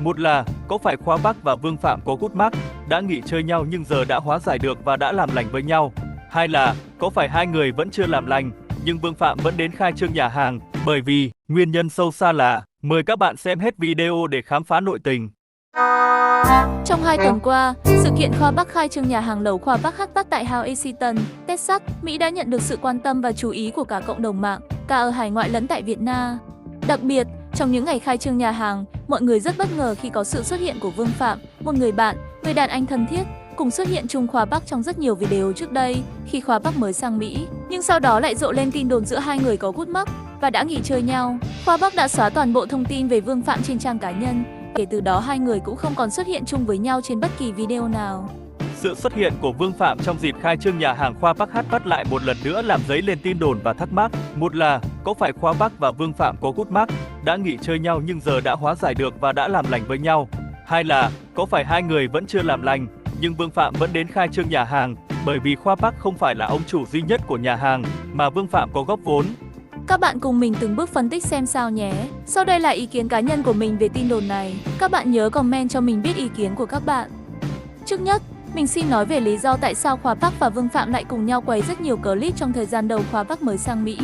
Một là, có phải Khoa Bắc và Vương Phạm có gút mắc, đã nghỉ chơi nhau nhưng giờ đã hóa giải được và đã làm lành với nhau? Hai là, có phải hai người vẫn chưa làm lành, nhưng Vương Phạm vẫn đến khai trương nhà hàng, bởi vì nguyên nhân sâu xa là, mời các bạn xem hết video để khám phá nội tình. Trong 2 tuần qua, sự kiện Khoa Bắc khai trương nhà hàng lẩu Khoa Bắc Hot tại Houston, Texas, Mỹ đã nhận được sự quan tâm và chú ý của cả cộng đồng mạng, cả ở hải ngoại lẫn tại Việt Nam. Đặc biệt, trong những ngày khai trương nhà hàng, mọi người rất bất ngờ khi có sự xuất hiện của Vương Phạm, một người bạn, người đàn anh thân thiết, cùng xuất hiện chung Khoa Bắc trong rất nhiều video trước đây khi Khoa Bắc mới sang Mỹ. Nhưng sau đó lại rộ lên tin đồn giữa hai người có gút mắc và đã nghỉ chơi nhau. Khoa Bắc đã xóa toàn bộ thông tin về Vương Phạm trên trang cá nhân. Kể từ đó hai người cũng không còn xuất hiện chung với nhau trên bất kỳ video nào. Sự xuất hiện của Vương Phạm trong dịp khai trương nhà hàng Khoa Bắc Hot lại một lần nữa làm dấy lên tin đồn và thắc mắc. Một là, có phải Khoa Bắc và Vương Phạm có gút mắc, đã nghỉ chơi nhau nhưng giờ đã hóa giải được và đã làm lành với nhau? Hai là, có phải hai người vẫn chưa làm lành, nhưng Vương Phạm vẫn đến khai trương nhà hàng, bởi vì Khoa Bắc không phải là ông chủ duy nhất của nhà hàng, mà Vương Phạm có góp vốn? Các bạn cùng mình từng bước phân tích xem sao nhé. Sau đây là ý kiến cá nhân của mình về tin đồn này. Các bạn nhớ comment cho mình biết ý kiến của các bạn. Trước nhất, mình xin nói về lý do tại sao Khoa Bắc và Vương Phạm lại cùng nhau quay rất nhiều clip trong thời gian đầu Khoa Bắc mới sang Mỹ.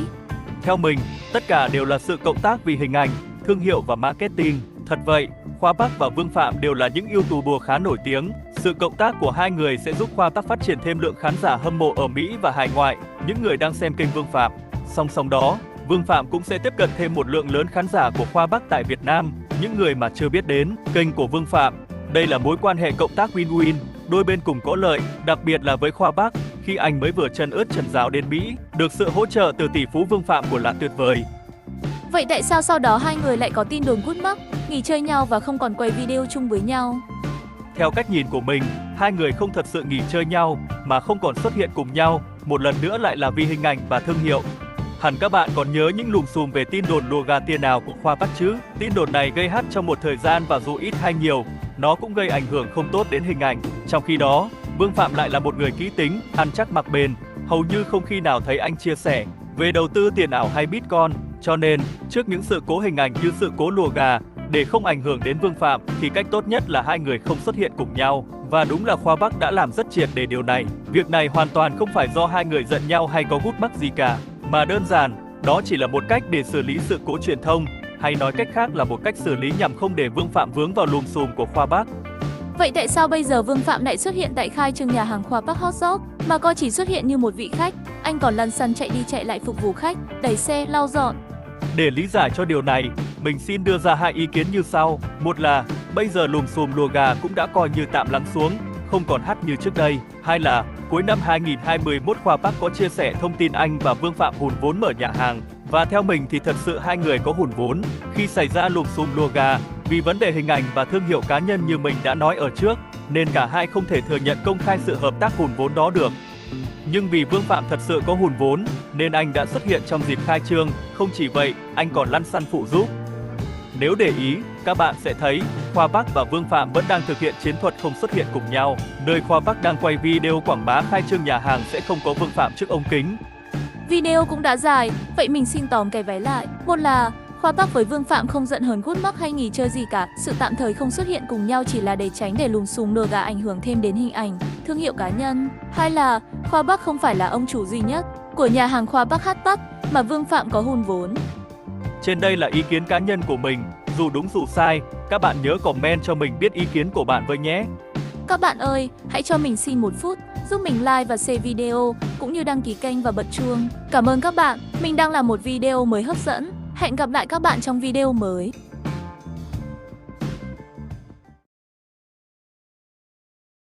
Theo mình, tất cả đều là sự cộng tác vì hình ảnh, thương hiệu và marketing. Thật vậy, Khoa Bắc và Vương Phạm đều là những YouTuber khá nổi tiếng. Sự cộng tác của hai người sẽ giúp Khoa Bắc phát triển thêm lượng khán giả hâm mộ ở Mỹ và hải ngoại, những người đang xem kênh Vương Phạm. Song song đó, Vương Phạm cũng sẽ tiếp cận thêm một lượng lớn khán giả của Khoa Bắc tại Việt Nam, những người mà chưa biết đến kênh của Vương Phạm. Đây là mối quan hệ cộng tác win-win, đôi bên cùng có lợi, đặc biệt là với Khoa Bắc, khi anh mới vừa chân ướt chân ráo đến Mỹ, được sự hỗ trợ từ tỷ phú Vương Phạm của là tuyệt vời. Vậy tại sao sau đó hai người lại có tin đồn gút mắc, nghỉ chơi nhau và không còn quay video chung với nhau? Theo cách nhìn của mình, hai người không thật sự nghỉ chơi nhau, mà không còn xuất hiện cùng nhau, một lần nữa lại là vì hình ảnh và thương hiệu. Hẳn các bạn còn nhớ những lùm xùm về tin đồn lùa gà tiền nào của Khoa Bắc chứ? Tin đồn này gây hắt trong một thời gian và dù ít hay nhiều, nó cũng gây ảnh hưởng không tốt đến hình ảnh. Trong khi đó, Vương Phạm lại là một người kỹ tính, ăn chắc mặc bền, hầu như không khi nào thấy anh chia sẻ về đầu tư tiền ảo hay Bitcoin. Cho nên, trước những sự cố hình ảnh như sự cố lùa gà, để không ảnh hưởng đến Vương Phạm thì cách tốt nhất là hai người không xuất hiện cùng nhau. Và đúng là Khoa Bắc đã làm rất triệt để điều này. Việc này hoàn toàn không phải do hai người giận nhau hay có gút mắc gì cả, mà đơn giản, đó chỉ là một cách để xử lý sự cố truyền thông, hay nói cách khác là một cách xử lý nhằm không để Vương Phạm vướng vào lùm xùm của Khoa Bắc. Vậy tại sao bây giờ Vương Phạm lại xuất hiện tại khai trương nhà hàng Khoa Bắc Hot Dog, mà coi chỉ xuất hiện như một vị khách, anh còn lăn xăn chạy đi chạy lại phục vụ khách, đẩy xe, lau dọn? Để lý giải cho điều này, mình xin đưa ra hai ý kiến như sau. Một là, bây giờ lùm xùm lùa gà cũng đã coi như tạm lắng xuống, không còn hắt như trước đây. Hai là, cuối năm 2021 Khoa Bắc có chia sẻ thông tin anh và Vương Phạm hùn vốn mở nhà hàng. Và theo mình thì thật sự hai người có hùn vốn khi xảy ra lùm xùm lùa gà. Vì vấn đề hình ảnh và thương hiệu cá nhân như mình đã nói ở trước, nên cả hai không thể thừa nhận công khai sự hợp tác hùn vốn đó được. Nhưng vì Vương Phạm thật sự có hùn vốn, nên anh đã xuất hiện trong dịp khai trương. Không chỉ vậy, anh còn lăn xăn phụ giúp. Nếu để ý, các bạn sẽ thấy Khoa Bắc và Vương Phạm vẫn đang thực hiện chiến thuật không xuất hiện cùng nhau. Nơi Khoa Bắc đang quay video quảng bá khai trương nhà hàng sẽ không có Vương Phạm trước ống kính. Video cũng đã dài, vậy mình xin tóm cái váy lại. Một là, Khoa Bắc với Vương Phạm không giận hờn gút mắc hay nghỉ chơi gì cả. Sự tạm thời không xuất hiện cùng nhau chỉ là để tránh để lùm xùm lùa gà ảnh hưởng thêm đến hình ảnh, thương hiệu cá nhân. Hai là, Khoa Bắc không phải là ông chủ duy nhất của nhà hàng Khoa Bắc Hot, mà Vương Phạm có hùn vốn. Trên đây là ý kiến cá nhân của mình, dù đúng dù sai, các bạn nhớ comment cho mình biết ý kiến của bạn với nhé. Các bạn ơi, hãy cho mình xin 1 phút, giúp mình like và share video, cũng như đăng ký kênh và bật chuông. Cảm ơn các bạn, mình đang làm một video mới hấp dẫn. Hẹn gặp lại các bạn trong video mới.